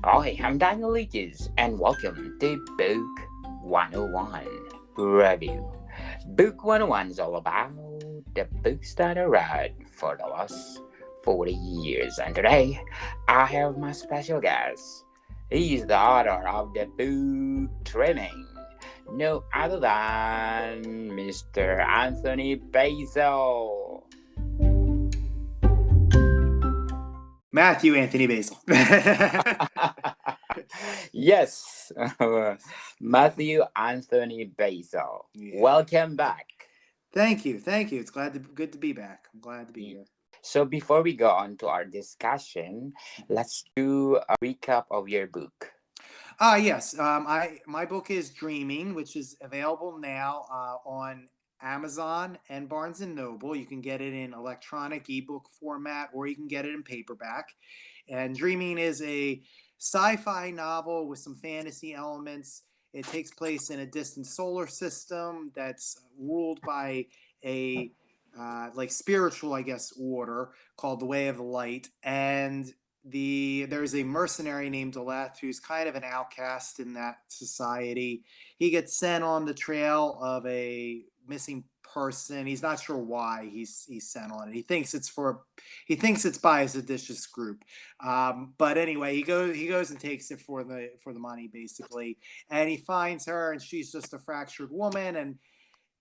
Hi, I'm Daniel Leakes, and welcome to Book 101 Review. Book 101 is all about the books that I read for the last 40 years, and today I have my special guest. He is the author of the book Training, no other than Mr. Anthony Basile. Matthew Anthony Basile. Yes, Yes. Matthew Anthony Basile. Yeah. Welcome back. Thank you. Thank you. It's good to be back. I'm glad to be here. So before we go on to our discussion, let's do a recap of your book. Yes. I my book is Dreaming, which is available now on Amazon and Barnes and Noble. You can get it in electronic ebook format, or you can get it in paperback. And Dreaming is a sci-fi novel with some fantasy elements. It takes place in a distant solar system that's ruled by a like spiritual, I guess, order called the Way of the Light. And there's a mercenary named Deleth who's kind of an outcast in that society. He gets sent on the trail of a missing person. He's not sure why he's sent on it. He thinks it's by a seditious group. But anyway, he goes and takes it for the money basically, and he finds her, and she's just a fractured woman, and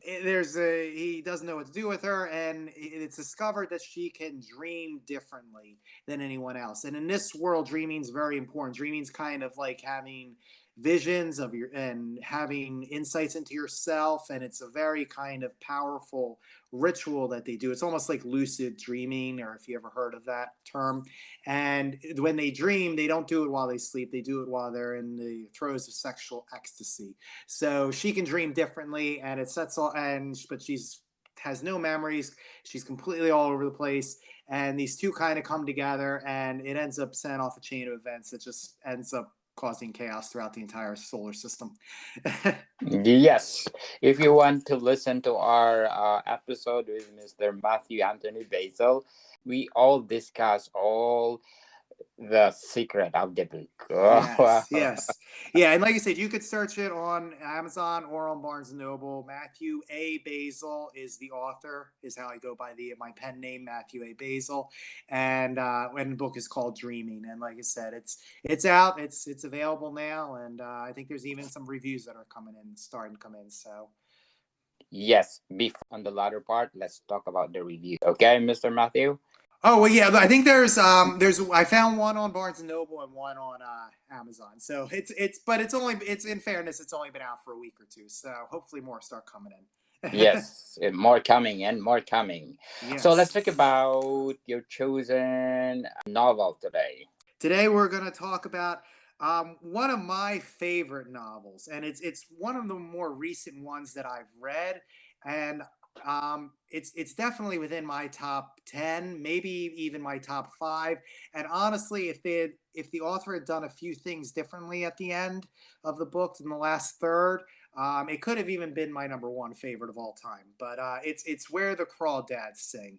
he doesn't know what to do with her, and it's discovered that she can dream differently than anyone else. And in this world, dreaming is very important. Dreaming is kind of like having visions of your and having insights into yourself, and it's a very kind of powerful ritual that they do. It's almost like lucid dreaming, or if you ever heard of that term. And when they dream, they don't do it while they sleep, they do it while they're in the throes of sexual ecstasy. So she can dream differently, and it sets all. And but she's has no memories. She's completely all over the place. And these two kind of come together, and it ends up setting off a chain of events that just ends up causing chaos throughout the entire solar system. Yes, if you want to listen to our episode with Mr. Matthew Anthony Basile, we all discuss all the secret of the book. Yes, yes. Yeah, and like I said, you could search it on Amazon or on Barnes and Noble. Matthew A. Basil is the author, is how I go by the my pen name, Matthew A. Basil. And the book is called Dreaming. And like I said, it's out, it's available now, and I think there's even some reviews that are starting to come in. So Yes, before on the latter part, let's talk about the review. Okay, Mr. Matthew? oh well, yeah. I think there's I found one on Barnes and Noble and one on Amazon. So it's in fairness, it's only been out for a week or two. So hopefully more start coming in. Yes, more coming and more coming. So let's Yes. talk about your chosen novel today. Today we're going to talk about one of my favorite novels, and it's one of the more recent ones that I've read, and it's definitely within my top 10, maybe even my top 5. And honestly, if the author had done a few things differently at the end of the book in the last third, it could have even been my number one favorite of all time. But it's Where the Crawdads Sing,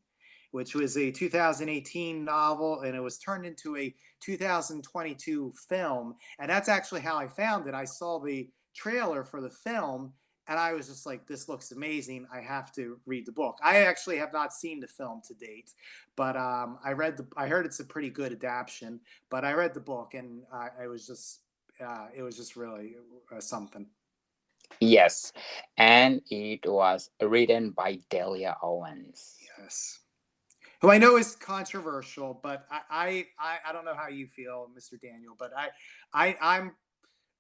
which was a 2018 novel, and it was turned into a 2022 film. And that's actually how I found it. I saw the trailer for the film, and I was just like, this looks amazing. I have to read the book. I actually have not seen the film to date, but I heard it's a pretty good adaptation. But I read the book, and it was just really something. Yes, and it was written by Delia Owens. Yes. Who I know is controversial, but I don't know how you feel, Mr. Daniel, but I'm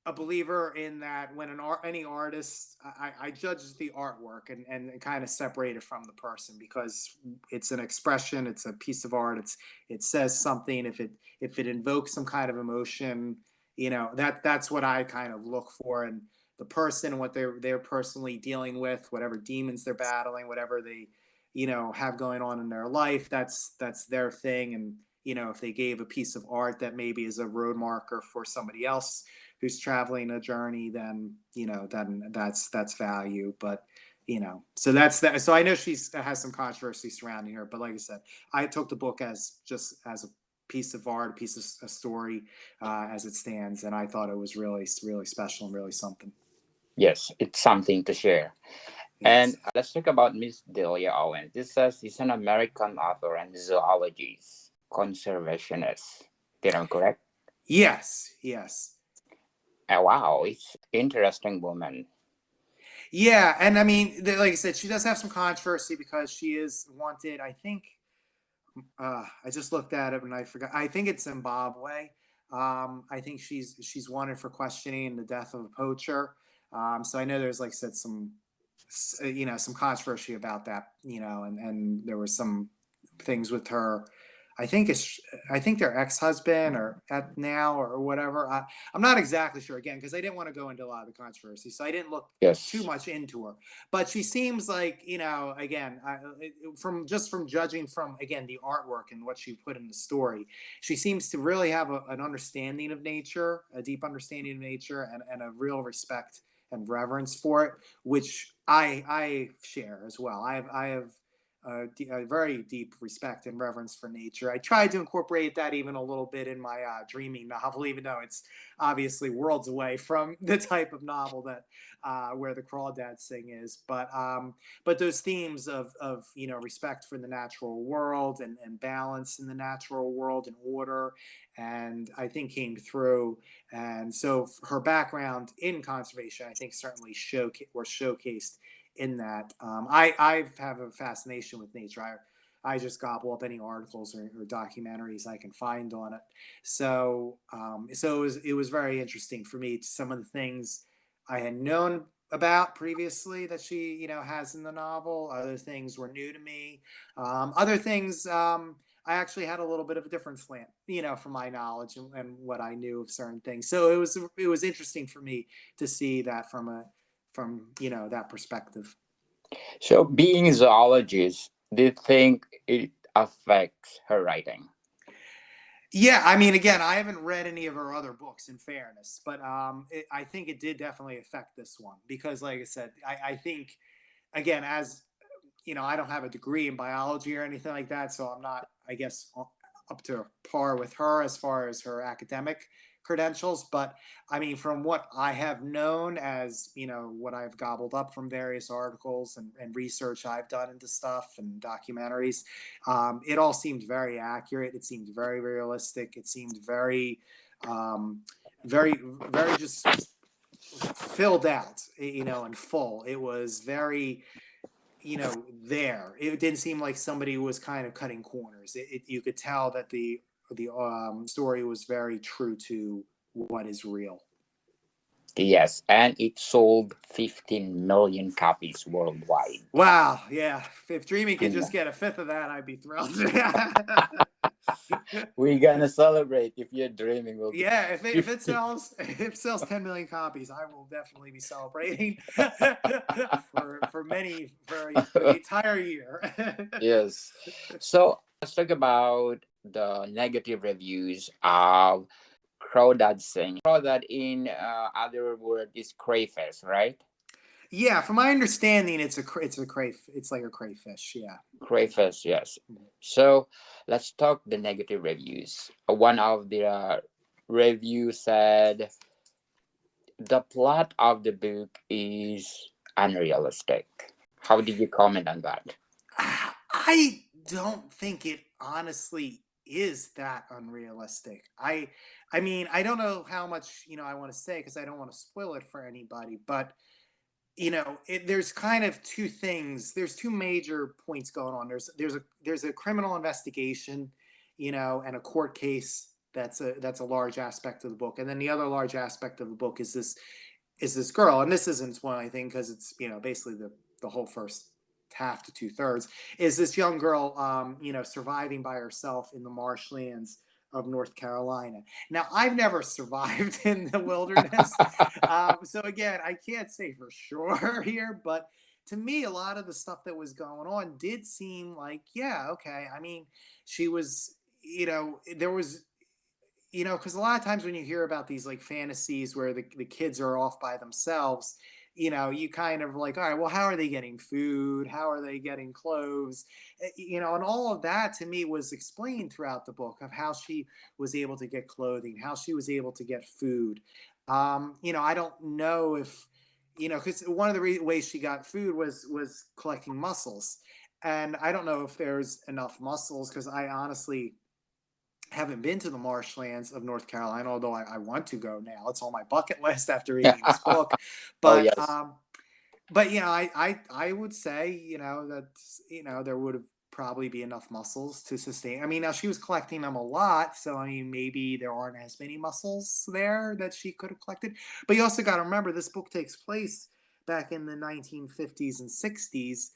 a believer in that when any artist, I judge the artwork, and kind of separate it from the person, because it's an expression, it's a piece of art, it says something. If it invokes some kind of emotion, that's what I kind of look for. And the person and what they're personally dealing with, whatever demons they're battling, whatever they have going on in their life, that's their thing. And if they gave a piece of art that maybe is a road marker for somebody else who's traveling a journey, then that's value. But so that's that. So I know she's has some controversy surrounding her, but like I said, I took the book as just as piece of art, a piece of a story as it stands, and I thought it was really, really special and really something. Yes, it's something to share. And Yes. let's talk about Miss Delia Owens. This says she's an American author and zoologist, conservationist. Did I correct? Yes. Yes. Wow, it's interesting woman. Yeah, and I mean, like I said, she does have some controversy because she is wanted. I think I just looked at it and I forgot. I think it's Zimbabwe. I think she's wanted for questioning the death of a poacher. So I know there's, like I said, some some controversy about that. And there was some things with her. I think it's I think their ex-husband or at now or whatever. I'm not exactly sure again because I didn't want to go into a lot of the controversy, so I didn't look too Yes. much into her. But she seems like, again, from judging from again the artwork and what she put in the story, she seems to really have an understanding of nature, a deep understanding of nature, and a real respect and reverence for it, which I share as well. I have a very deep respect and reverence for nature. I tried to incorporate that even a little bit in my dreaming novel, even though it's obviously worlds away from the type of novel that where the crawdads sing is. But those themes of respect for the natural world and balance in the natural world and order, and I think came through. And so her background in conservation, I think, certainly showcased in that. I have a fascination with nature. I just gobble up any articles or documentaries I can find on it. So it was very interesting for me. Some of the things I had known about previously that she has in the novel. Other things were new to me. Other things I actually had a little bit of a different slant, from my knowledge and what I knew of certain things. So it was interesting for me to see that from that perspective. So, being a zoologist, do you think it affects her writing? Yeah, I mean, again, I haven't read any of her other books, in fairness, but I think it did definitely affect this one because, like I said, I think again, as I don't have a degree in biology or anything like that, so I'm not, I guess, up to par with her as far as her academic credentials. But I mean, from what I have known, as what I've gobbled up from various articles and research I've done into stuff and documentaries, it all seemed very accurate. It seemed very realistic. It seemed very, very just filled out, and full. It was very there. It didn't seem like somebody was kind of cutting corners. You could tell that the story was very true to what is real. Yes, and it sold 15 million copies worldwide. Wow, yeah. If Dreamy could just Yeah. get a fifth of that, I'd be thrilled. We're gonna celebrate if you're dreaming will be Yeah, if it 50. sells if it sells 10 million copies, I will definitely be celebrating for the entire year. Yes. So let's talk about the negative reviews of Crawdad Sing. Crawdad, in other word, is crayfish, right? Yeah, from my understanding, it's like a crayfish. Yeah. Crayfish, yes. So let's talk the negative reviews. One of the review said the plot of the book is unrealistic. How did you comment on that? I don't think it honestly is that unrealistic. I mean, I don't know how much, I want to say because I don't want to spoil it for anybody, but there's kind of two things. There's two major points going on. There's a criminal investigation, and a court case that's a large aspect of the book. And then the other large aspect of the book is this girl, and this isn't one I think because it's basically the whole first half to two-thirds is this young girl surviving by herself in the marshlands of North Carolina. Now I've never survived in the wilderness, so again I can't say for sure here, but to me a lot of the stuff that was going on did seem like, yeah, okay. I mean, she was, there was, because a lot of times when you hear about these like fantasies where the kids are off by themselves, you kind of like, all right, well, how are they getting food? How are they getting clothes? And all of that to me was explained throughout the book of how she was able to get clothing, how she was able to get food. I don't know if, because one of the ways she got food was collecting mussels, and I don't know if there's enough mussels because I honestly haven't been to the marshlands of North Carolina, although I want to go now. It's on my bucket list after reading this book. Oh, But yes. I would say that there would have probably be enough mussels to sustain. I mean, now she was collecting them a lot, so I mean maybe there aren't as many mussels there that she could have collected. But you also got to remember this book takes place back in the 1950s and 60s,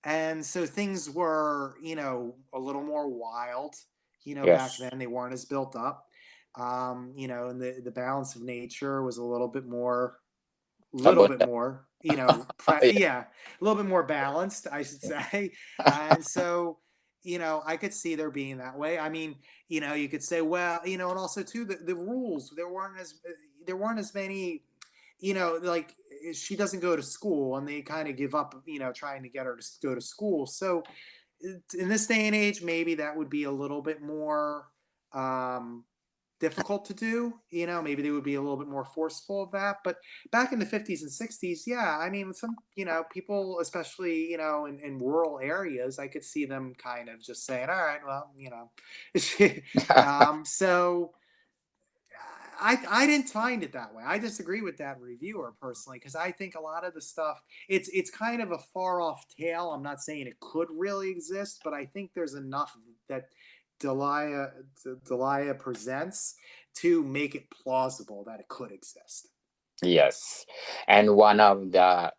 and so things were a little more wild. Back Yes. then they weren't as built up. And the balance of nature was a little bit Abundant. more, Yeah. yeah, a little bit more balanced, I should say. And so, I could see there being that way. I mean, you could say, well, and also too, the rules, there weren't as many, like she doesn't go to school and they kind of give up, trying to get her to go to school. So in this day and age, maybe that would be a little bit more um, difficult to do. Maybe they would be a little bit more forceful of that. But back in the 50s and 60s, yeah, I mean, some, people, especially, in rural areas, I could see them kind of just saying, all right, well, so I didn't find it that way. I disagree with that reviewer personally because I think a lot of the stuff it's kind of a far off tale. I'm not saying it could really exist, but I think there's enough that Delia Delia presents to make it plausible that it could exist. Yes. And one of the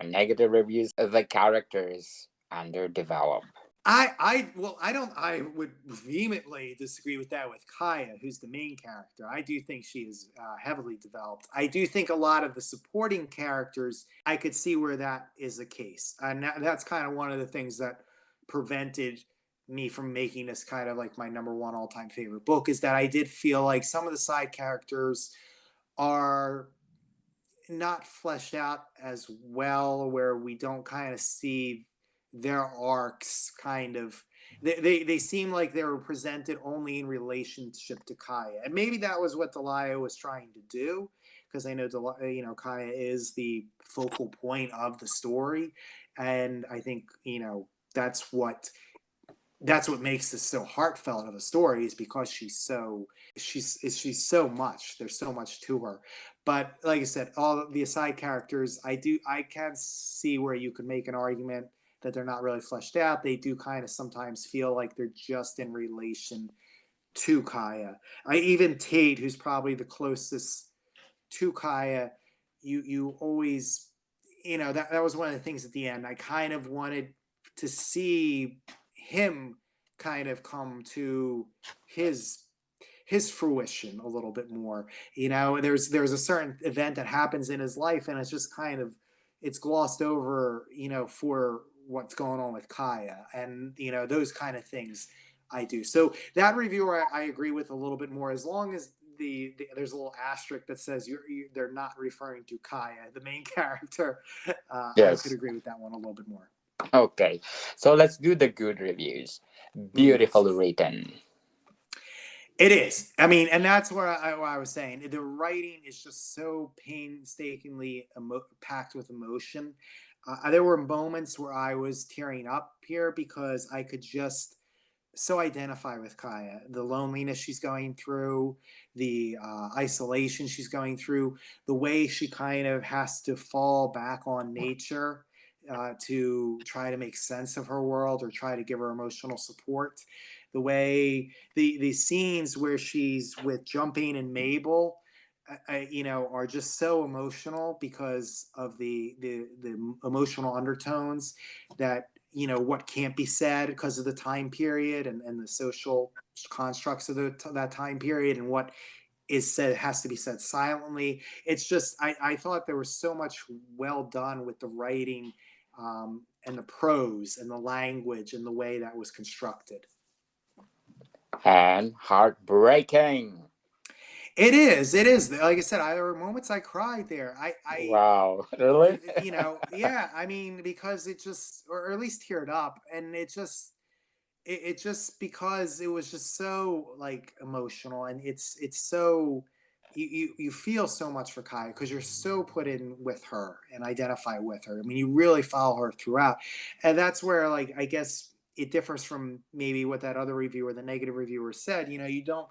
negative reviews, the characters underdeveloped. I would vehemently disagree with that with Kaya, who's the main character. I do think she is heavily developed. I do think a lot of the supporting characters, I could see where that is the case. And that's kind of one of the things that prevented me from making this kind of like my number one all time favorite book is that I did feel like some of the side characters are not fleshed out as well, where we don't kind of see their arcs kind of they seem like they were presented only in relationship to Kaya, and maybe that was what Delia was trying to do, because I know Kaya is the focal point of the story, and I think that's what makes this so heartfelt of a story, is because she's so much. There's so much to her. But like I said, all the side characters, I can see where you could make an argument that they're not really fleshed out. They do kind of sometimes feel like they're just in relation to Kaya. Even Tate, who's probably the closest to Kaya, you always, that was one of the things at the end. I kind of wanted to see him kind of come to his his fruition a little bit more. There's a certain event that happens in his life, and it's just kind of it's glossed over, for what's going on with Kaya, and those kind of things I do. So that reviewer I agree with a little bit more, as long as there's a little asterisk that says they're not referring to Kaya, the main character. I could Yes. agree with that one a little bit more. Okay. So let's do the good reviews. Mm-hmm. Beautifully written. It is. I mean, and that's what I was saying. The writing is just so painstakingly packed with emotion. There were moments where I was tearing up here because I could just so identify with Kaya. The loneliness she's going through, the isolation she's going through, the way she kind of has to fall back on nature to try to make sense of her world or try to give her emotional support. The way the scenes where she's with Jumping and Mabel, are just so emotional because of the emotional undertones that what can't be said because of the time period and the social constructs of that time period, and what is said has to be said silently. It's just I thought there was so much well done with the writing, and the prose and the language and the way that was constructed. And heartbreaking. It is. It is. Like I said, there were moments I cried there. Wow, really? Yeah. I mean, because it just, or at least teared up, and it just because it was just so like emotional, and it's so you feel so much for Kaya because you're so put in with her and identify with her. I mean, you really follow her throughout, and that's where, like, I guess it differs from maybe what that other reviewer, the negative reviewer, said. You don't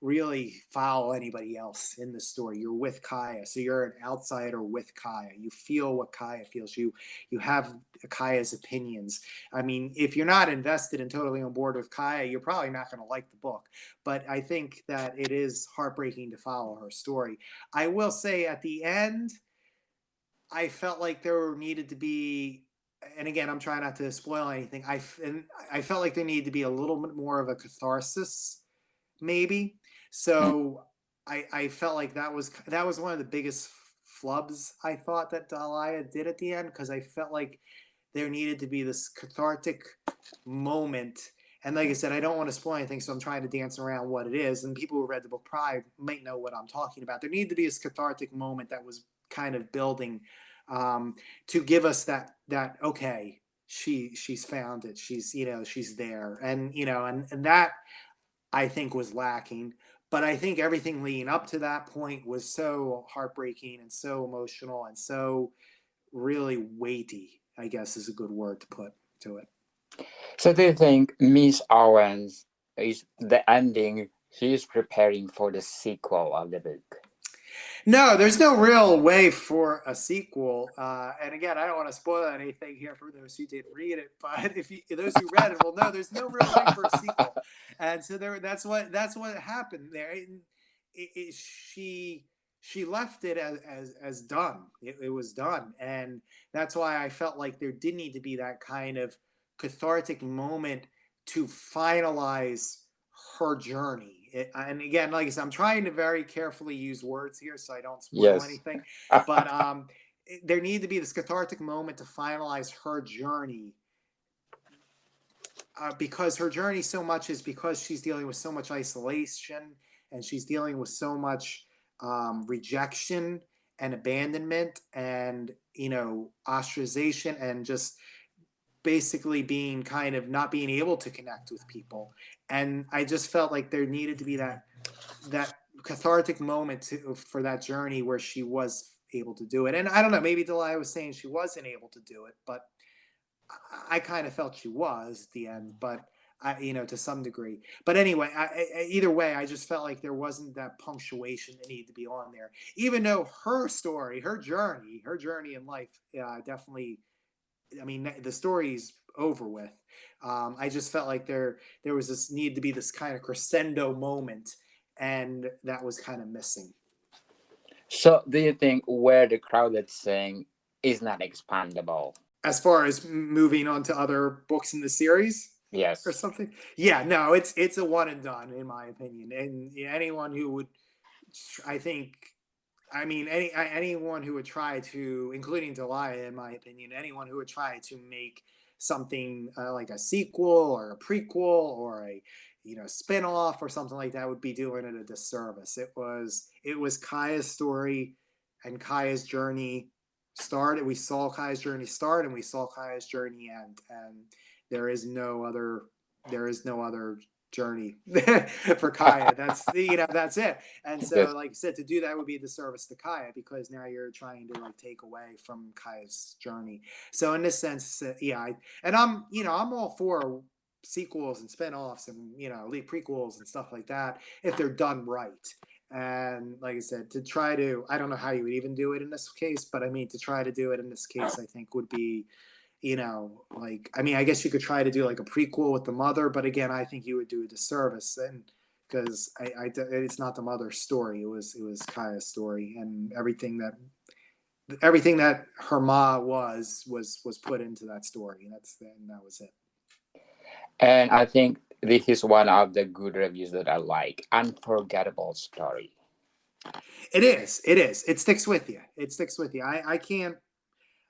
really follow anybody else in the story. You're with Kaya, so you're an outsider with Kaya. You feel what Kaya feels. You have Kaya's opinions. I mean, if you're not invested and totally on board with Kaya, you're probably not going to like the book. But I think that it is heartbreaking to follow her story. I will say at the end, I felt like there needed to be, and again, I'm trying not to spoil anything. I felt like there needed to be a little bit more of a catharsis, maybe. Mm. So I felt like that was one of the biggest flubs I thought that Dahlia did at the end, because I felt like there needed to be this cathartic moment. And like I said, I don't want to spoil anything, so I'm trying to dance around what it is. And people who read the book prior might know what I'm talking about. There needed to be this cathartic moment that was kind of building, to give us that okay, she's found it. She's there, and and that I think was lacking. But I think everything leading up to that point was so heartbreaking and so emotional and so really weighty, I guess is a good word to put to it. So do you think Miss Owens is the ending? She's preparing for the sequel of the book. No, there's no real way for a sequel. And again, I don't want to spoil anything here for those who didn't read it, but those who read it will know there's no real way for a sequel. And so that's what happened there. She left it as done. It was done, and that's why I felt like there did need to be that kind of cathartic moment to finalize her journey. And again, like I said, I'm trying to very carefully use words here so I don't spoil Yes. anything. But there needed to be this cathartic moment to finalize her journey, because her journey so much is because she's dealing with so much isolation, and she's dealing with so much rejection and abandonment, and ostracization, and just basically being kind of not being able to connect with people. And I just felt like there needed to be that cathartic moment for that journey where she was able to do it. And I don't know, maybe Delia was saying she wasn't able to do it, but I kind of felt she was at the end, but to some degree. But anyway, either way, I just felt like there wasn't that punctuation that needed to be on there. Even though her story, her journey in life, definitely. I mean, the story's over with. I just felt like there was this need to be this kind of crescendo moment, and that was kind of missing. So do you think where the crowded saying is not expandable? As far as moving on to other books in the series or Yes. something, yeah, no, it's a one and done in my opinion. And anyone who would, I think, I mean, anyone who would try to, including Delia, in my opinion, anyone who would try to make something like a sequel or a prequel or a spin-off or something like that would be doing it a disservice. It was Kaya's story and Kaya's journey started. We saw Kaya's journey start and we saw Kaya's journey end, and there is no other journey for Kaya. That's it. And so, Yes. like I said, to do that would be a disservice to Kaya, because now you're trying to like take away from Kaya's journey. So in this sense, and I'm all for sequels and spin-offs and lead prequels and stuff like that if they're done right. And like I said, to try to, I don't know how you would even do it in this case, but I mean, to try to do it in this case, I think would be, like, I mean, I guess you could try to do like a prequel with the mother, but again, I think you would do a disservice, and because it's not the mother's story. It was Kaya's story, and everything that her ma was put into that story. And that was it. And I think this is one of the good reviews that I like. Unforgettable story. It is. It is. It sticks with you. It sticks with you. I can't.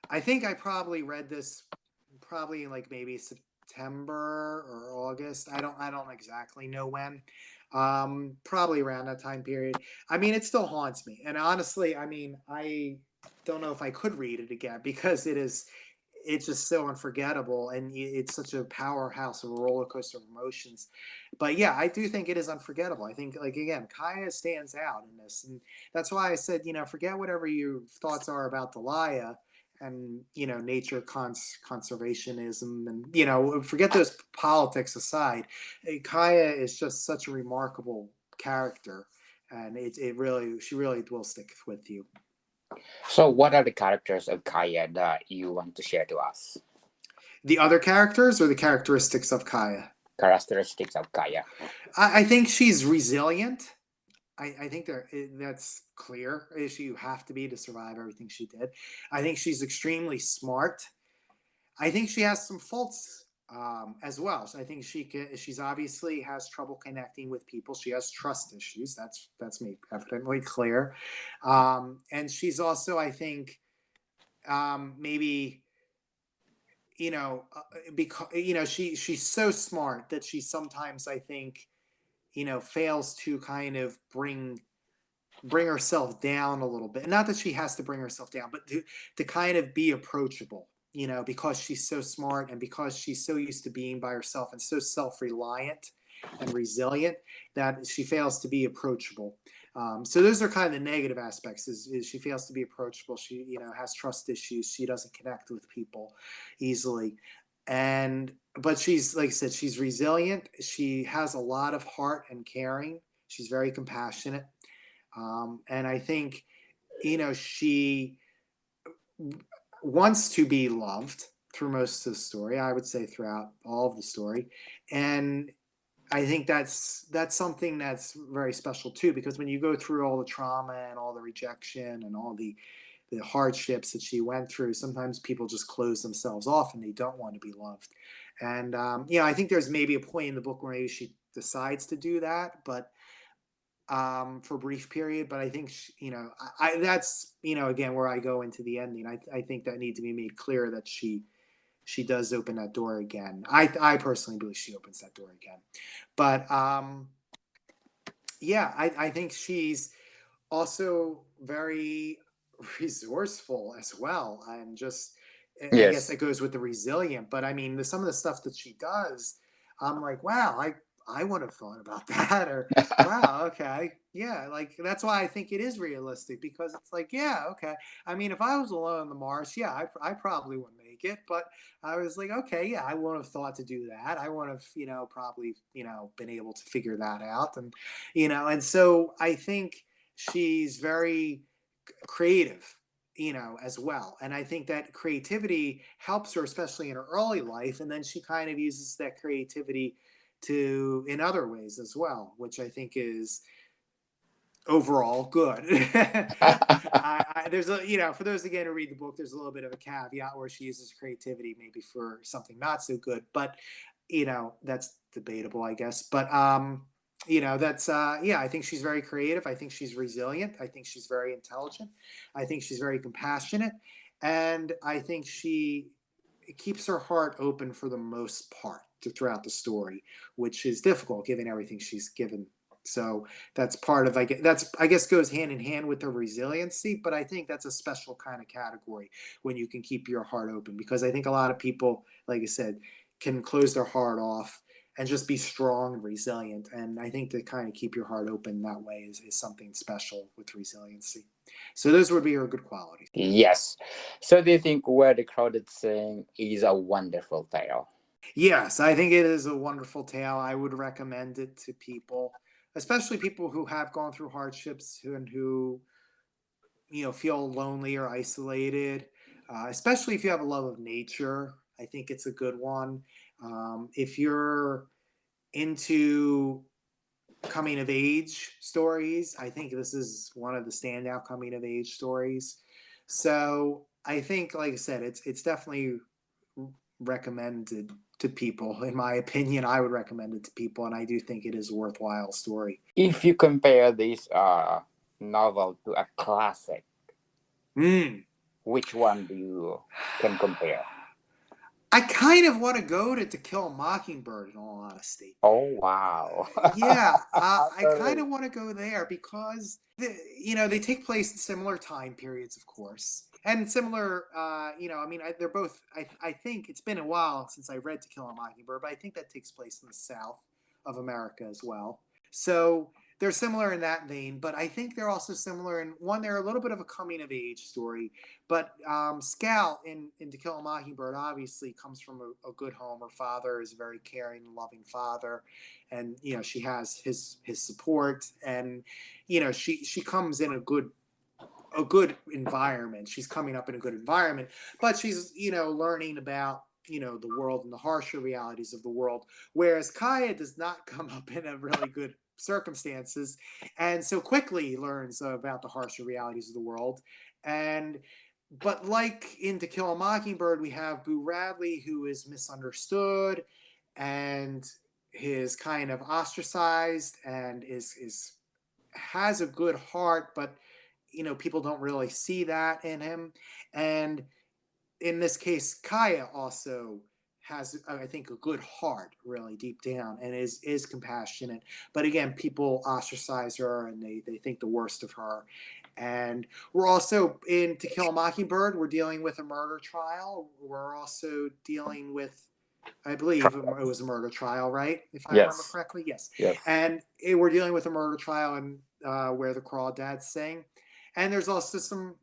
I think I probably read this probably in like maybe September or August. I don't exactly know when. Probably around that time period. I mean, it still haunts me. And honestly, I mean, I don't know if I could read it again because it's just so unforgettable and it's such a powerhouse of a roller coaster of emotions. But yeah, I do think it is unforgettable. I think, like, again, Kaya stands out in this, and that's why I said, forget whatever your thoughts are about Delia and nature conservationism, and forget those politics aside. Kaya is just such a remarkable character, and it really she really will stick with you. So, what are the characters of Kaya that you want to share to us? The other characters or the characteristics of Kaya? Characteristics of Kaya. I think she's resilient. I think that's clear. You have to be to survive everything she did. I think she's extremely smart. I think she has some faults as well. So I think she's obviously has trouble connecting with people. She has trust issues. That's made evidently clear. And she's also, I think, maybe because she's so smart that she sometimes, I think, fails to kind of bring herself down a little bit. Not that she has to bring herself down, but to kind of be approachable, because she's so smart and because she's so used to being by herself and so self-reliant and resilient that she fails to be approachable. So those are kind of the negative aspects is she fails to be approachable. She, has trust issues. She doesn't connect with people easily. But she's, like I said, she's resilient. She has a lot of heart and caring. She's very compassionate. And I think, she wants to be loved through most of the story. I would say throughout all of the story. And I think that's something that's very special too, because when you go through all the trauma and all the rejection and all the hardships that she went through, sometimes people just close themselves off and they don't want to be loved. And I think there's maybe a point in the book where maybe she decides to do that, but for a brief period. But I think that's again where I go into the ending. I think that needs to be made clear that she does open that door again. I personally believe she opens that door again. But yeah, I think she's also very resourceful as well, and just I guess Yes. that goes with the resilient. But I mean, some of the stuff that she does, I'm like, wow, I would have thought about that, or wow, okay, yeah, like that's why I think it is realistic, because it's like, yeah, okay. I mean, if I was alone on the Mars, yeah, I probably wouldn't make it, but I was like, okay, yeah, I wouldn't have thought to do that. I would have, probably, been able to figure that out, and so I think she's very creative, as well. And I think that creativity helps her, especially in her early life. And then she kind of uses that creativity to in other ways as well, which I think is overall good. There's a, for those again who read the book, there's a little bit of a caveat where she uses creativity maybe for something not so good, but that's debatable, I guess. But that's yeah, I think she's very creative. I think she's resilient. I think she's very intelligent. I think she's very compassionate, and I think she keeps her heart open for the most part throughout the story, which is difficult given everything she's given. So that's part of, I guess goes hand in hand with the resiliency, but I think that's a special kind of category when you can keep your heart open, because I think a lot of people, like I said, can close their heart off and just be strong and resilient. And I think to kind of keep your heart open that way is something special with resiliency. So those would be your good qualities. Yes. So, do you think Where the Crowded Sing is a wonderful tale? Yes, I think it is a wonderful tale. I would recommend it to people, especially people who have gone through hardships and who, feel lonely or isolated, especially if you have a love of nature. I think it's a good one. If you're into coming of age stories, I think this is one of the standout coming of age stories. So I think, like I said, it's definitely recommended to people. In my opinion, I would recommend it to people, and I do think it is a worthwhile story. If you compare this novel to a classic, Mm. which one do you can compare? I kind of want to go to Kill a Mockingbird, in all honesty. Oh wow. Yeah, I kind Really? of want to go there because they take place in similar time periods, of course, and similar. I mean, they're both. I think it's been a while since I read To Kill a Mockingbird, but I think that takes place in the South of America as well. So they're similar in that vein, but I think they're also similar in one. They're a little bit of a coming of age story, but Scout in To Kill a Mockingbird obviously comes from a good home. Her father is a very caring, loving father, and she has his support, and she comes in a good environment. She's coming up in a good environment, but she's learning about the world and the harsher realities of the world. Whereas Kaya does not come up in a really good circumstances, and so quickly learns about the harsher realities of the world. And but like in To Kill a Mockingbird, we have Boo Radley, who is misunderstood and is kind of ostracized and is has a good heart, but people don't really see that in him. And in this case, Kaya also has, I think, a good heart, really deep down, and is compassionate. But again, people ostracize her and they think the worst of her. And we're also in To Kill a Mockingbird. We're dealing with a murder trial. We're also dealing with, I believe it was a murder trial, right? If I remember Yes. correctly, yes. Yes. And we're dealing with a murder trial and where the crawdads sing, and there's also some.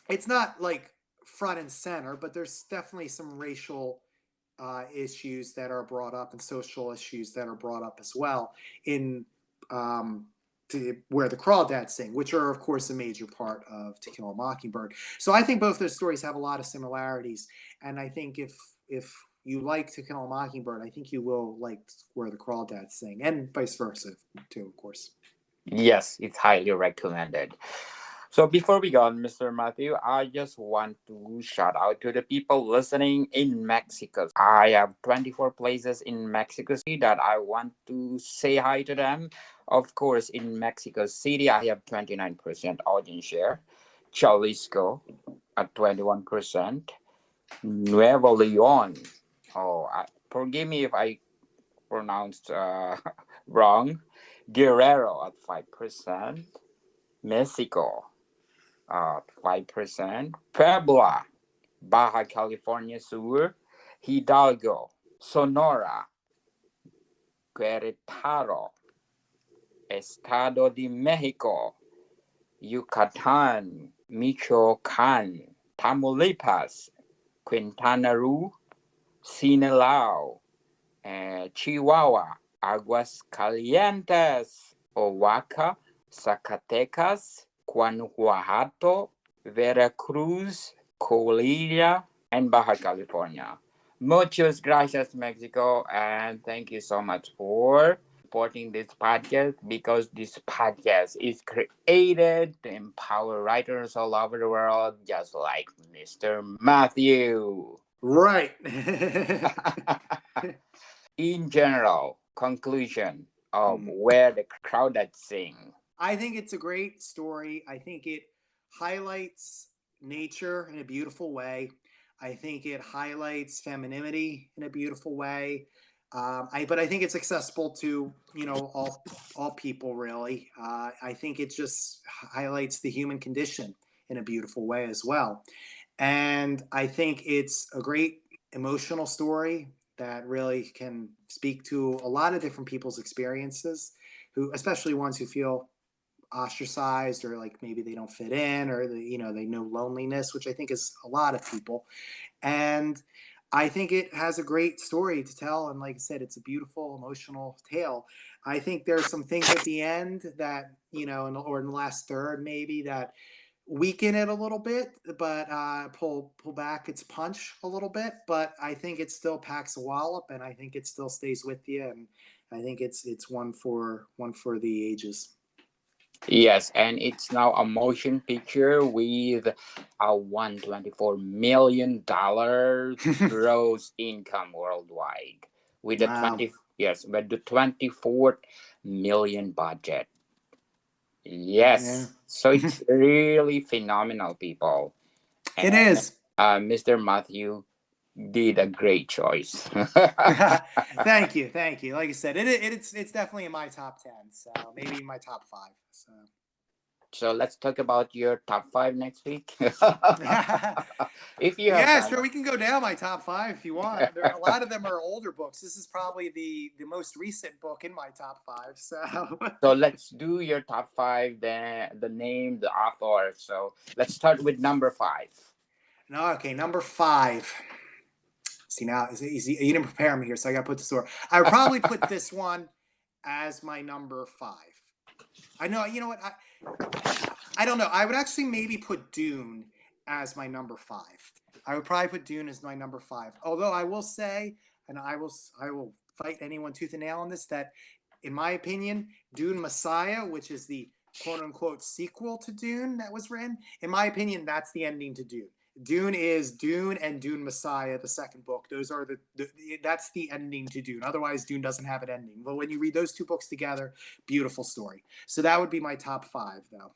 It's not like front and center, but there's definitely some racial issues that are brought up and social issues that are brought up as well in where the crawdads sing, which are of course a major part of To Kill a Mockingbird. So I think both those stories have a lot of similarities, and I think if you like To Kill a Mockingbird, I think you will like where the crawdads sing, and vice versa too, of course. Yes, it's highly recommended. So before we go on, Mr. Matthew, I just want to shout out to the people listening in Mexico. I have 24 places in Mexico City that I want to say hi to them. Of course, in Mexico City, I have 29% audience share. Jalisco at 21%. Nuevo Leon. Forgive me if I pronounced wrong. Guerrero at 5%. Mexico 5%. Puebla, Baja California Sur, Hidalgo, Sonora, Querétaro, Estado de México, Yucatán, Michoacán, Tamaulipas, Quintana Roo, Sinaloa, Chihuahua, Aguascalientes, Oaxaca, Zacatecas, Guanajuato, Veracruz, Colilla, and Baja California. Muchas gracias, Mexico, and thank you so much for supporting this podcast, because this podcast is created to empower writers all over the world, just like Mr. Matthew. Right. In general, conclusion of Mm. where the crowd that sing. I think it's a great story. I think it highlights nature in a beautiful way. I think it highlights femininity in a beautiful way. But I think it's accessible to all people really. I think it just highlights the human condition in a beautiful way as well. And I think it's a great emotional story that really can speak to a lot of different people's experiences, who, especially ones who feel ostracized or like maybe they don't fit in, or they know loneliness, which I think is a lot of people. And I think it has a great story to tell, and like I said, it's a beautiful emotional tale. I think there's some things at the end that or in the last third maybe, that weaken it a little bit, but pull back its punch a little bit. But I think it still packs a wallop, and I think it still stays with you. And I think it's one for the ages. Yes, and it's now a motion picture with a $124 million gross income worldwide, with the Wow. 20 yes, with the 24 million budget. Yeah, Yes, so it's really phenomenal, people. it And is. Mr. Matthew, did a great choice. Thank you, thank you. Like I said, it's definitely in my top 10, so maybe my top 5. So So let's talk about your top five next week. If you have yeah, time. sure, we can go down my top 5 if you want. There, a lot of them are older books. This is probably the most recent book in my top 5. So So let's do your top five, then the name, the author. So let's start with number five. no, okay, number 5. See now, you didn't prepare me here, so I got to put this order. I would probably put this one as my number 5. I know, you know what? I don't know. I would actually maybe put Dune as my number 5. I would probably put Dune as my number 5. Although I will say, and I will fight anyone tooth and nail on this, that in my opinion, Dune Messiah, which is the quote unquote sequel to Dune that was written, in my opinion, that's the ending to Dune. Dune is Dune and Dune Messiah, the second book. Those are that's the ending to Dune. Otherwise, Dune doesn't have an ending. But when you read those two books together, beautiful story. So that would be my top 5, though.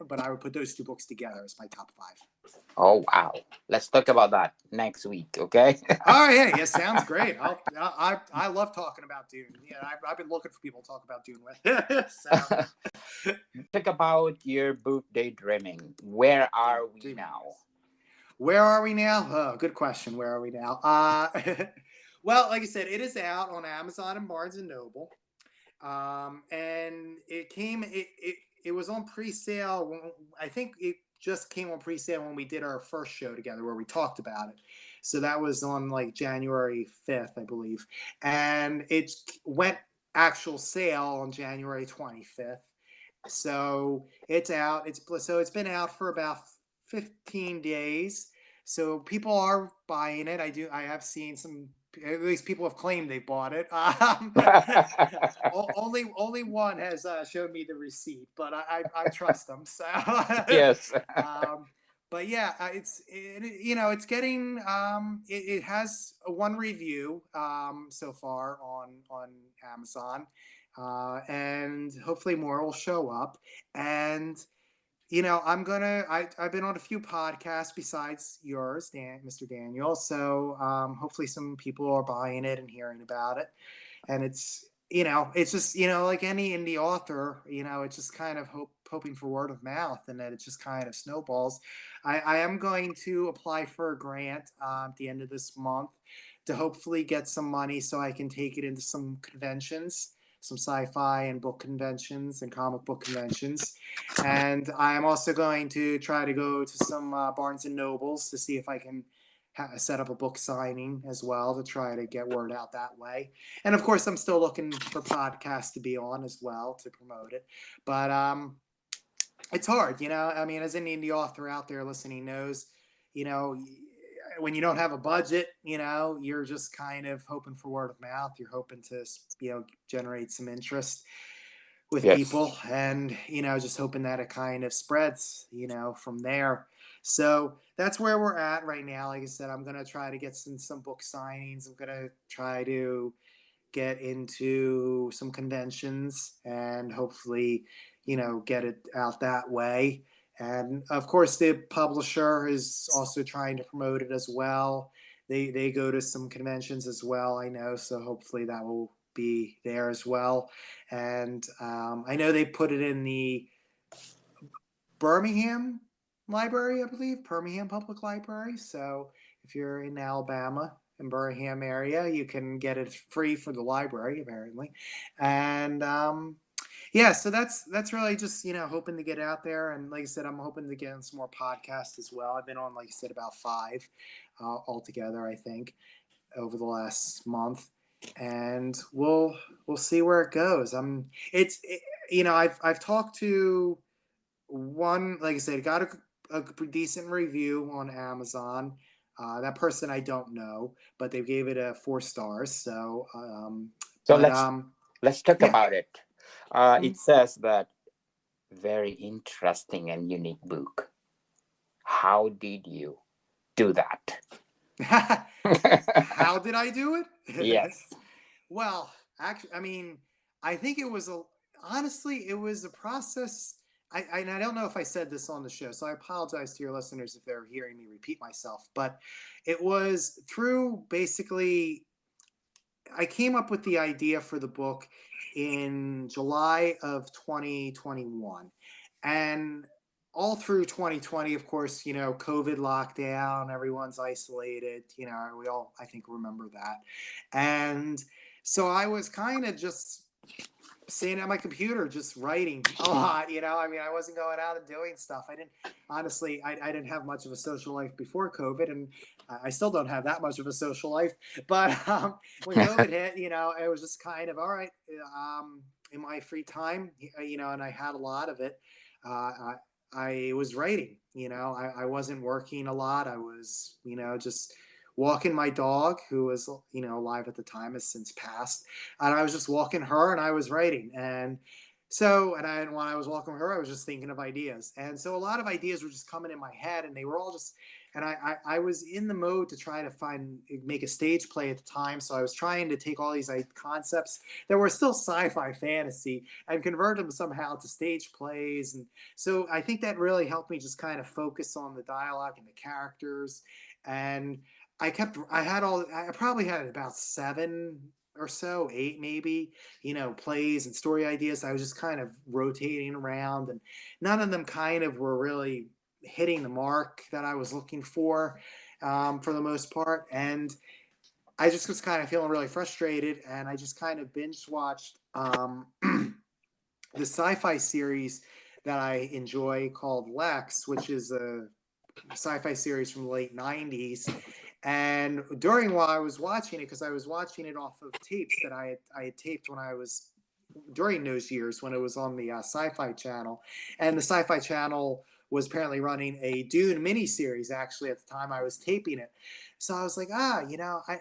But I would put those two books together as my top 5. Oh wow! Let's talk about that next week, okay? Oh yeah, sounds great. I love talking about Dune. Yeah, I've been looking for people to talk about Dune with. So Talk about your book daydreaming. Where are we Dune. now? Where are we now? Oh, good question. Where are we now? Well, like I said, it is out on Amazon and Barnes and Noble. And it was on pre-sale. I think it just came on pre-sale when we did our first show together where we talked about it. So that was on like January 5th, I believe. And it went actual sale on January 25th. So it's out. It's been out for about 15 days. So people are buying it. I have seen some, at least people have claimed they bought it. Only one has showed me the receipt, but I trust them. So, Yes. um, but yeah, it's getting it has a one review so far on Amazon, and hopefully more will show up. And I've been on a few podcasts besides yours, Mr. Daniel. So hopefully some people are buying it and hearing about it. And it's just like any indie author, it's just kind of hoping for word of mouth, and that it just kind of snowballs. I am going to apply for a grant at the end of this month to hopefully get some money so I can take it into some conventions, some sci-fi and book conventions and comic book conventions. And I'm also going to try to go to some Barnes and Nobles to see if I can set up a book signing as well to try to get word out that way. And of course, I'm still looking for podcasts to be on as well to promote it. But it's hard, I mean, as an indie author out there listening knows, you know, when you don't have a budget, you're just kind of hoping for word of mouth. You're hoping to, generate some interest with Yes. people, and just hoping that it kind of spreads from there. So that's where we're at right now. Like I said, I'm going to try to get some book signings. I'm going to try to get into some conventions and hopefully get it out that way. And of course the publisher is also trying to promote it as well. They go to some conventions as well, I know, so hopefully that will be there as well. And I know they put it in the Birmingham Library, I believe, Birmingham Public Library. So if you're in Alabama and Birmingham area, you can get it free for the library apparently. And yeah, so that's really just hoping to get out there. And like I said, I'm hoping to get on some more podcasts as well. I've been on, like I said, about 5 altogether, I think, over the last month. And we'll see where it goes. I've talked to one, like I said, got a decent review on Amazon. That person I don't know, but they gave it a 4 stars. So, So let's talk yeah. about it. It says that very interesting and unique book. How did you do that? How did I do it? Yes. Well, actually, I mean, I think it was honestly, it was a process. and I don't know if I said this on the show, so I apologize to your listeners if they're hearing me repeat myself. But it was through basically, I came up with the idea for the book in July of 2021. And all through 2020, of course, COVID lockdown, everyone's isolated, we all, I think, remember that. And so I was kind of just sitting at my computer just writing a lot. I mean, I wasn't going out and doing stuff. I didn't, honestly, I didn't have much of a social life before COVID, and I still don't have that much of a social life. But when COVID hit, it was just kind of all right. In my free time, and I had a lot of it. I was writing. I wasn't working a lot. I was, just walking my dog, who was, alive at the time, has since passed, and I was just walking her, and I was writing. And so, when I was walking her, I was just thinking of ideas. And so a lot of ideas were just coming in my head, and they were all just, and I was in the mode to try to make a stage play at the time. So I was trying to take all these concepts that were still sci-fi fantasy and convert them somehow to stage plays. And so I think that really helped me just kind of focus on the dialogue and the characters. And I probably had about 7 or so, 8 maybe, plays and story ideas. I was just kind of rotating around, and none of them kind of were really hitting the mark that I was looking for the most part. And I just was kind of feeling really frustrated, and I just kind of binge watched the sci-fi series that I enjoy called Lex, which is a sci-fi series from the late 90s. And while I was watching it, because I was watching it off of tapes that I had taped when I was during those years when it was on the Sci-Fi Channel, and the Sci-Fi Channel was apparently running a Dune miniseries actually at the time I was taping it. So I was like, I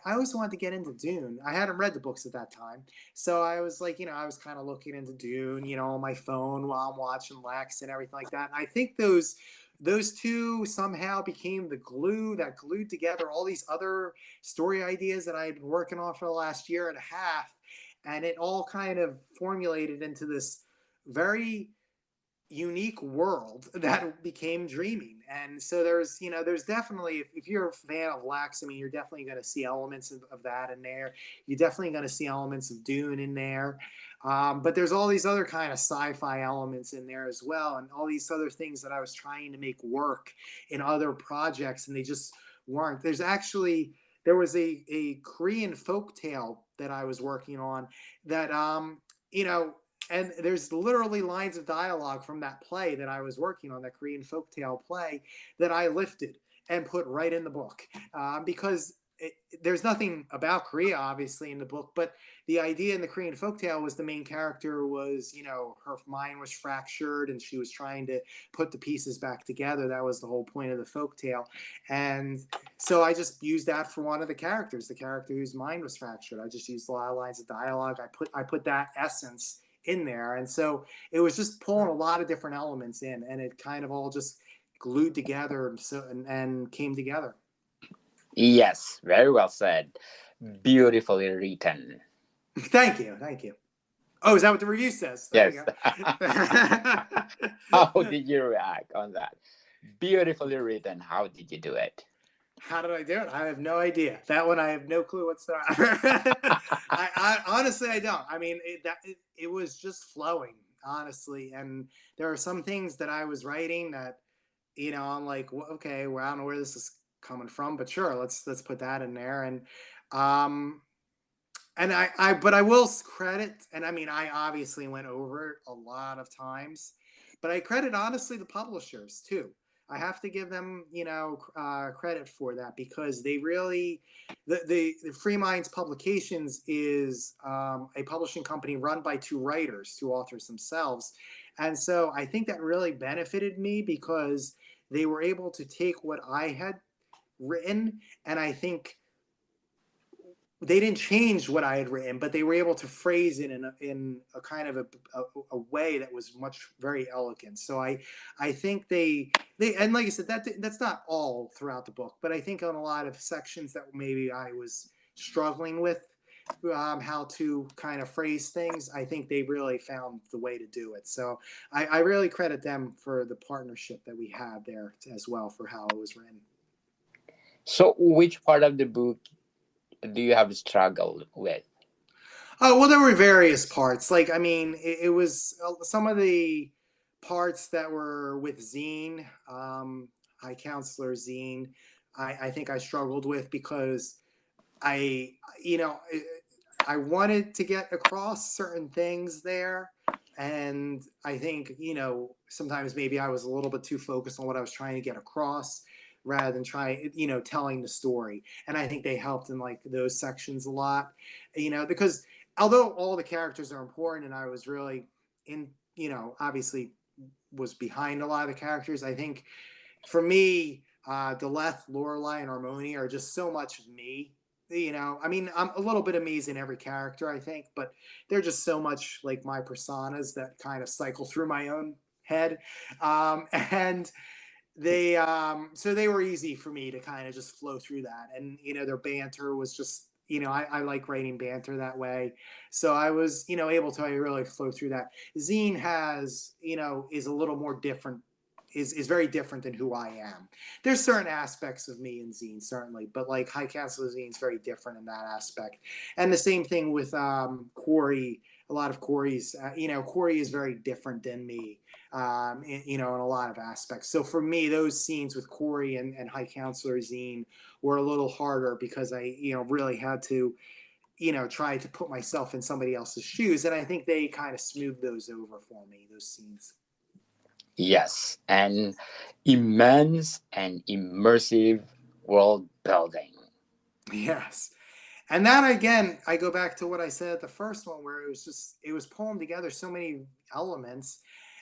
always wanted to get into Dune. I hadn't read the books at that time. So I was like, I was kind of looking into Dune, on my phone while I'm watching Lex and everything like that. And I think those two somehow became the glue that glued together all these other story ideas that I had been working on for the last year and a half. And it all kind of formulated into this very unique world that became dreaming. And so there's definitely, if you're a fan of Lex, I mean, you're definitely going to see elements of that in there. You're definitely going to see elements of Dune in there. But there's all these other kind of sci-fi elements in there as well, and all these other things that I was trying to make work in other projects, and they just weren't. There was a Korean folk tale that I was working on that you know and there's literally lines of dialogue from that play that I was working on, that Korean folktale play, that I lifted and put right in the book, because there's nothing about Korea obviously in the book, but the idea in the Korean folktale was the main character was, her mind was fractured and she was trying to put the pieces back together. That was the whole point of the folktale. And so I just used that for one of the characters, the character whose mind was fractured. I just used a lot of lines of dialogue. I put that essence in there. And so it was just pulling a lot of different elements in, and it kind of all just glued together and came together. Yes, very well said. Beautifully written. Thank you. Thank you. Oh, is that what the review says? There Yes. you go. How did you react on that? Beautifully written. How did you do it? How did I do it? I have no idea. That one, I have no clue what's there. I honestly, I don't. I mean, it was just flowing, honestly. And there are some things that I was writing that, I'm like, well, okay, well, I don't know where this is coming from, but sure, let's put that in there. Um, but I will credit, and I mean, I obviously went over it a lot of times, but I credit honestly the publishers too. I have to give them, credit for that, because they really, the Free Minds Publications is a publishing company run by two authors themselves, and so I think that really benefited me because they were able to take what I had written, and I think they didn't change what I had written, but they were able to phrase it in a kind of a way that was very elegant. So I think they and like I said, that's not all throughout the book, but I think on a lot of sections that maybe I was struggling with, how to kind of phrase things, I think they really found the way to do it. So I really credit them for the partnership that we had there as well for how it was written. So, which part of the book do you have struggled with? Oh, well, there were various parts. Like, I mean, it was some of the parts that were with Zine, High Counselor Zine, I think I struggled with because I, you know, I wanted to get across certain things there. And I think, sometimes maybe I was a little bit too focused on what I was trying to get across rather than trying, telling the story. And I think they helped in like those sections a lot, because although all the characters are important and I was really in, obviously was behind a lot of the characters, I think for me, Deleth, Lorelai, and Harmonia are just so much of me. I mean, I'm a little bit of me in every character, I think, but they're just so much like my personas that kind of cycle through my own head. And so they were easy for me to kind of just flow through that. And, their banter was just, I like writing banter that way. So I was, able to really flow through that. Zine has, is a little more different, is very different than who I am. There's certain aspects of me in Zine, certainly, but like High Castle Zine is very different in that aspect. And the same thing with Corey. A lot of Corey's, Corey is very different than me, in a lot of aspects. So for me, those scenes with Corey and High Counselor Zine were a little harder because I, really had to, try to put myself in somebody else's shoes. And I think they kind of smoothed those over for me, those scenes. Yes, and immense and immersive world building. Yes. And that again, I go back to what I said at the first one, where it was pulling together so many elements.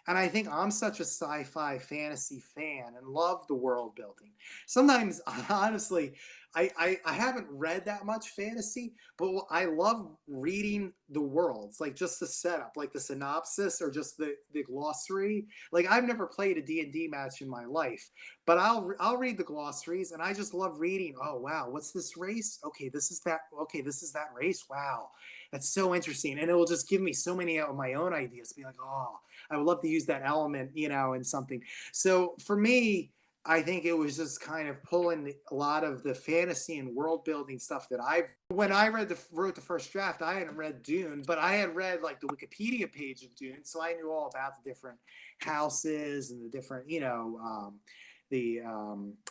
And I think I'm such a sci-fi fantasy fan and love the world building. Sometimes, honestly, I haven't read that much fantasy, but I love reading the worlds, like just the setup, like the synopsis or just the glossary. Like I've never played a D&D match in my life, but I'll read the glossaries and I just love reading. Oh wow, what's this race? Okay, this is that. Okay, this is that race. Wow, that's so interesting, and it will just give me so many of my own ideas. Be like, oh, I would love to use that element, in something. So for me, I think it was just kind of pulling a lot of the fantasy and world building stuff that I've. When I wrote the first draft, I hadn't read Dune, but I had read like the Wikipedia page of Dune, so I knew all about the different houses and the different, the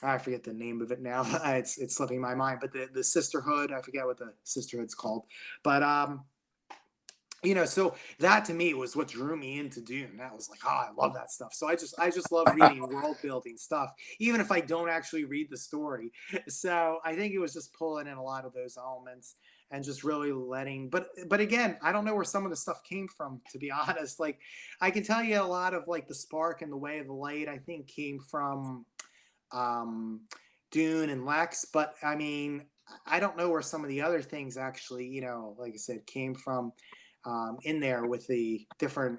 I forget the name of it now. It's slipping my mind, but the sisterhood, I forget what the sisterhood's called, but so that to me was what drew me into Dune. That was like, oh, I love that stuff. So I just love reading world building stuff, even if I don't actually read the story. So I think it was just pulling in a lot of those elements and just really letting. But again, I don't know where some of the stuff came from, to be honest. Like I can tell you a lot of like the spark and the way of the light, I think came from um, Dune and Lex. But I mean, I don't know where some of the other things actually, like I said, came from in there with the different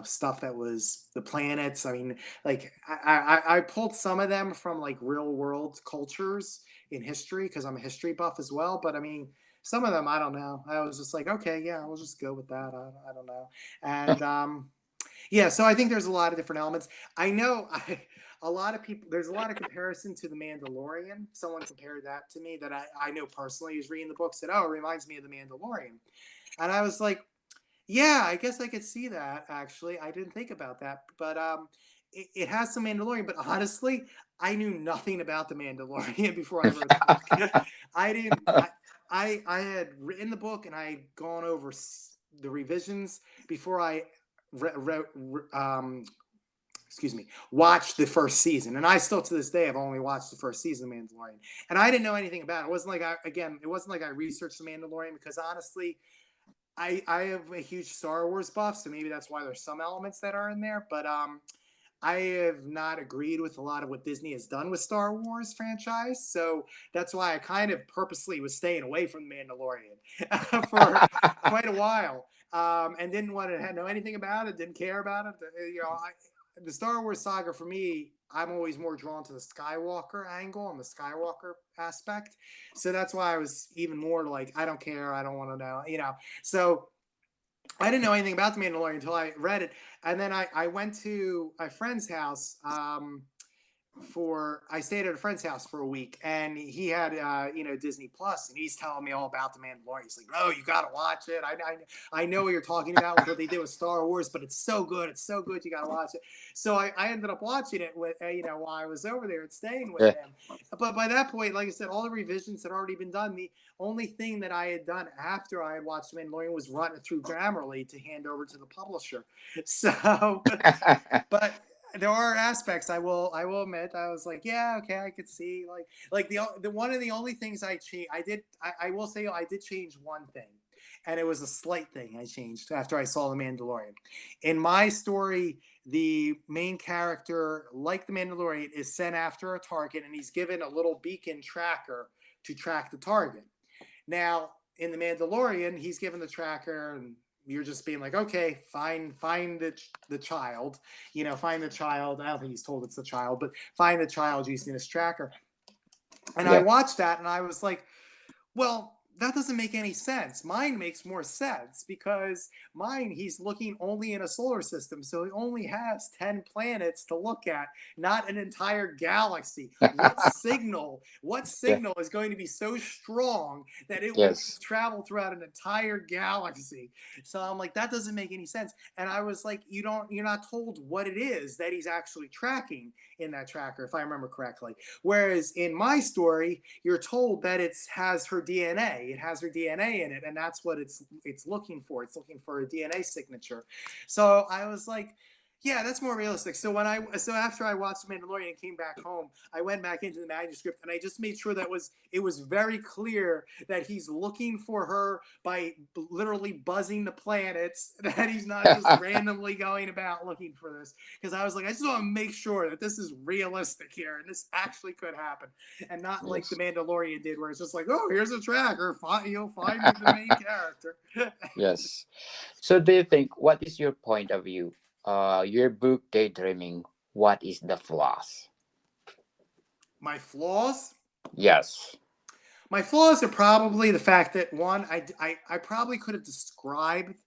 stuff that was the planets. I mean, like I pulled some of them from like real world cultures in history because I'm a history buff as well. But I mean, some of them I don't know. I was just like, okay, yeah, we'll just go with that. I don't know. And yeah, so I think there's a lot of different elements. I know a lot of people, there's a lot of comparison to The Mandalorian. Someone compared that to me that I know personally who's reading the book, said, oh, it reminds me of The Mandalorian. And I was like, yeah, I guess I could see that actually. I didn't think about that. But it has some Mandalorian, but honestly, I knew nothing about The Mandalorian before I wrote the book. I didn't. I had written the book and I had gone over the revisions before I excuse me, watched the first season. And I still to this day have only watched the first season of Mandalorian. And I didn't know anything about it. It wasn't like it wasn't like I researched the Mandalorian because honestly, I have a huge Star Wars buff, so maybe that's why there's some elements that are in there. But I have not agreed with a lot of what Disney has done with Star Wars franchise, so that's why I kind of purposely was staying away from the Mandalorian for quite a while, and didn't want to know anything about it, didn't care about it. the Star Wars saga for me, I'm always more drawn to the Skywalker angle and the Skywalker aspect. So that's why I was even more like, I don't care, I don't want to know, you know. So I didn't know anything about the Mandalorian until I read it, and then I went to a friend's house. For I stayed at a friend's house for a week, and he had Disney Plus, and he's telling me all about the Mandalorian. He's like, "Oh, you got to watch it. I know what you're talking about with what they did with Star Wars, but it's so good. It's so good. You got to watch it." So I ended up watching it with while I was over there and staying with Yeah. him. But by that point, like I said, all the revisions had already been done. The only thing that I had done after I had watched the Mandalorian was run it through Grammarly to hand over to the publisher. So, but there are aspects I will admit I was like, yeah, okay, I could see like the one of the only things I changed I will say I did change one thing, and it was a slight thing I changed after I saw the Mandalorian. In my story, the main character, like the Mandalorian, is sent after a target, and he's given a little beacon tracker to track the target. Now, in the Mandalorian, he's given the tracker, and you're just being like, okay, find the child, find the child. I don't think he's told it's the child, but find the child using this tracker. And I Yeah. watched that, and I was like, well, that doesn't make any sense. Mine makes more sense because mine, he's looking only in a solar system. So he only has 10 planets to look at, not an entire galaxy. What signal, what Yeah. signal is going to be so strong that it will Yes. travel throughout an entire galaxy? So I'm like, that doesn't make any sense. And I was like, you're not told what it is that he's actually tracking in that tracker, if I remember correctly. Whereas in my story, you're told that it has her DNA. It has her DNA in it, and that's what it's looking for. It's looking for a DNA signature. So I was like, yeah, that's more realistic. So after I watched The Mandalorian and came back home, I went back into the manuscript and I just made sure that it was very clear that he's looking for her by literally buzzing the planets. That he's not just randomly going about looking for this. Because I was like, I just want to make sure that this is realistic here and this actually could happen, and not like The Yes. Mandalorian did, where it's just like, oh, here's a tracker, you'll find the main character. Yes. So do you think what is your point of view? Your book Daydreaming, what is the flaws? My flaws. Yes. My flaws are probably the fact that one, I probably could have described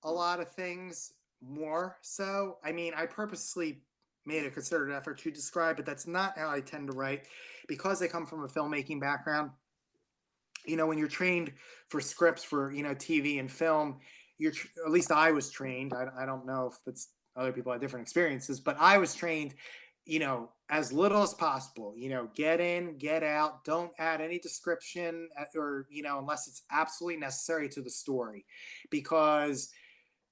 a lot of things more so. I mean, I purposely made a concerted effort to describe, but that's not how I tend to write because I come from a filmmaking background. When you're trained for scripts for TV and film, at least I was trained. I don't know if that's other people had different experiences, but I was trained, as little as possible. Get in, get out. Don't add any description or unless it's absolutely necessary to the story, because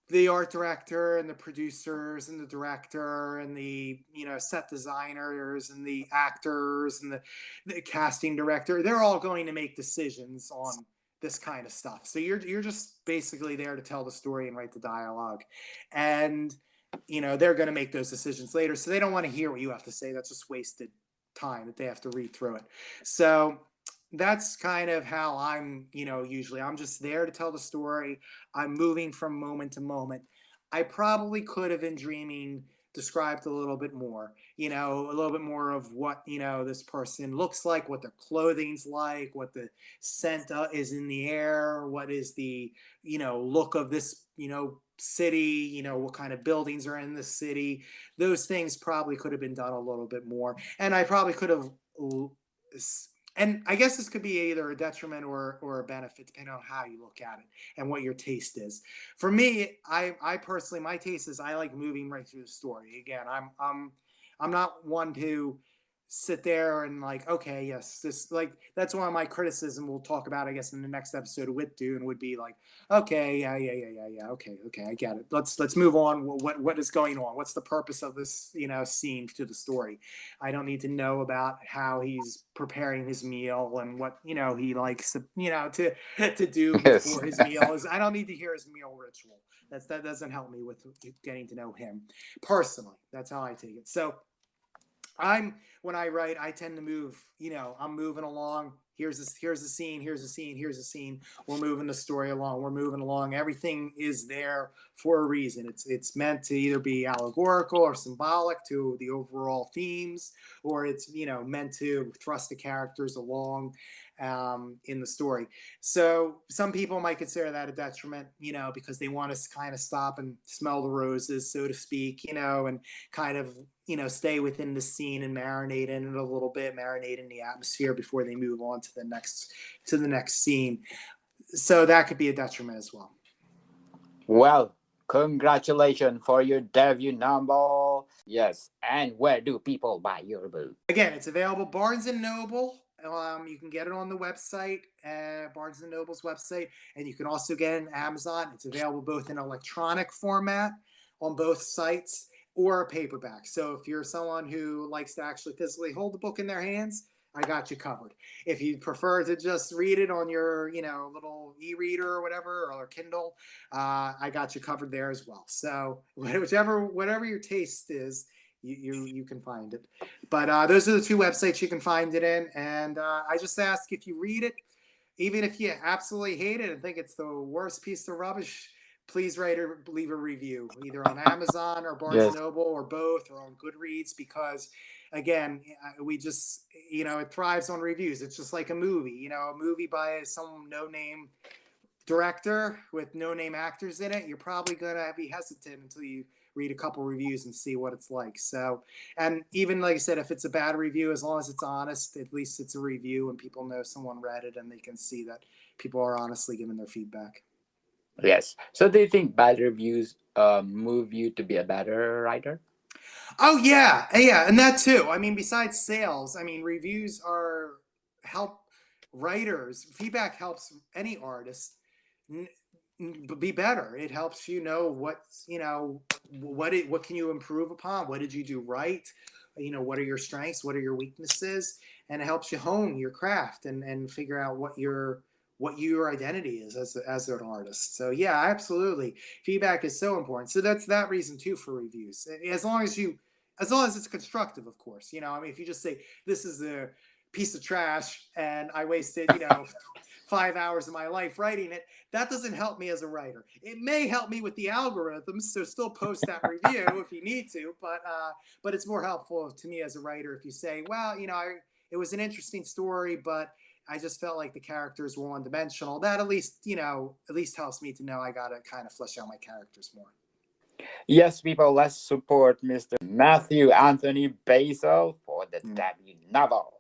the art director and the producers and the director and the set designers and the actors and the casting director, they're all going to make decisions on this kind of stuff. So you're just basically there to tell the story and write the dialogue, and they're going to make those decisions later, so they don't want to hear what you have to say. That's just wasted time that they have to read through it. So that's kind of how I'm, usually I'm just there to tell the story. I'm moving from moment to moment. I probably could have in dreaming described a little bit more, a little bit more of what, this person looks like, what their clothing's like, what the scent is in the air, what is the, look of this, city, what kind of buildings are in the city. Those things probably could have been done a little bit more. And I probably could have, and I guess this could be either a detriment or a benefit depending on how you look at it and what your taste is. For me, I personally, my taste is I like moving right through the story. Again, I'm not one to sit there and like, okay, yes, this, like, that's one of my criticism we'll talk about, I guess, in the next episode with Dune, would be like, okay, yeah, okay, I get it. Let's move on. What is going on? What's the purpose of this scene to the story? I don't need to know about how he's preparing his meal and what he likes to do Yes. before his meal. Is I don't need to hear his meal ritual. That doesn't help me with getting to know him personally. That's how I take it. So when I write, I tend to move, I'm moving along, here's a scene, here's a scene, here's a scene. We're moving the story along. We're moving along. Everything is there for a reason. It's meant to either be allegorical or symbolic to the overall themes, or it's meant to thrust the characters along in the story. So some people might consider that a detriment, because they want to kind of stop and smell the roses, so to speak, and kind of stay within the scene and marinate in it a little bit, marinate in the atmosphere before they move on to the next scene. So that could be a detriment as well. Well, congratulations for your debut novel. Yes, and where do people buy your book? Again, it's available Barnes and Noble. You can get it on the website, Barnes and Noble's website, and you can also get it on Amazon. It's available both in electronic format on both sites or a paperback. So if you're someone who likes to actually physically hold the book in their hands, I got you covered. If you prefer to just read it on your, little e-reader or whatever, or Kindle, I got you covered there as well. So whatever your taste is, you can find it. But those are the two websites you can find it in. And I just ask, if you read it, even if you absolutely hate it and think it's the worst piece of rubbish, please write or leave a review, either on Amazon or Barnes Yes. and Noble or both, or on Goodreads, because again, we just, it thrives on reviews. It's just like a movie, a movie by some no-name director with no-name actors in it. You're probably going to be hesitant until you read a couple reviews and see what it's like. So, and even like I said, if it's a bad review, as long as it's honest, at least it's a review and people know someone read it and they can see that people are honestly giving their feedback. Yes. So do you think bad reviews move you to be a better writer? Oh yeah, and that too. I mean, besides sales, I mean, reviews help writers. Feedback helps any artist be better. It helps what can you improve upon? What did you do right? What are your strengths? What are your weaknesses? And it helps you hone your craft and figure out what your identity is as an artist. So yeah, absolutely. Feedback is so important. So that's that reason too for reviews. As long as it's constructive, of course. I mean, if you just say this is a piece of trash and I wasted, 5 hours of my life writing it, that doesn't help me as a writer. It may help me with the algorithms, so still post that review if you need to, but it's more helpful to me as a writer if you say, well, it was an interesting story, but I just felt like the characters were one-dimensional. That at least helps me to know I gotta kind of flesh out my characters more. Yes, people, let's support Mr. Matthew Anthony Basile for the debut novel.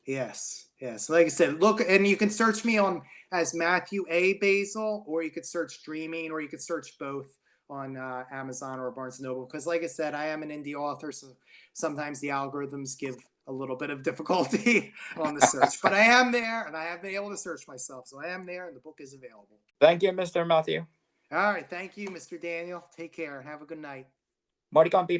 Yes. Like I said, look, and you can search me on as Matthew A. Basile, or you could search Dreaming, or you could search both on Amazon or Barnes & Noble. Because like I said, I am an indie author, so sometimes the algorithms give a little bit of difficulty on the search. But I am there, and I have been able to search myself. So I am there, and the book is available. Thank you, Mr. Matthew. All right. Thank you, Mr. Daniel. Take care and have a good night. More to come, people.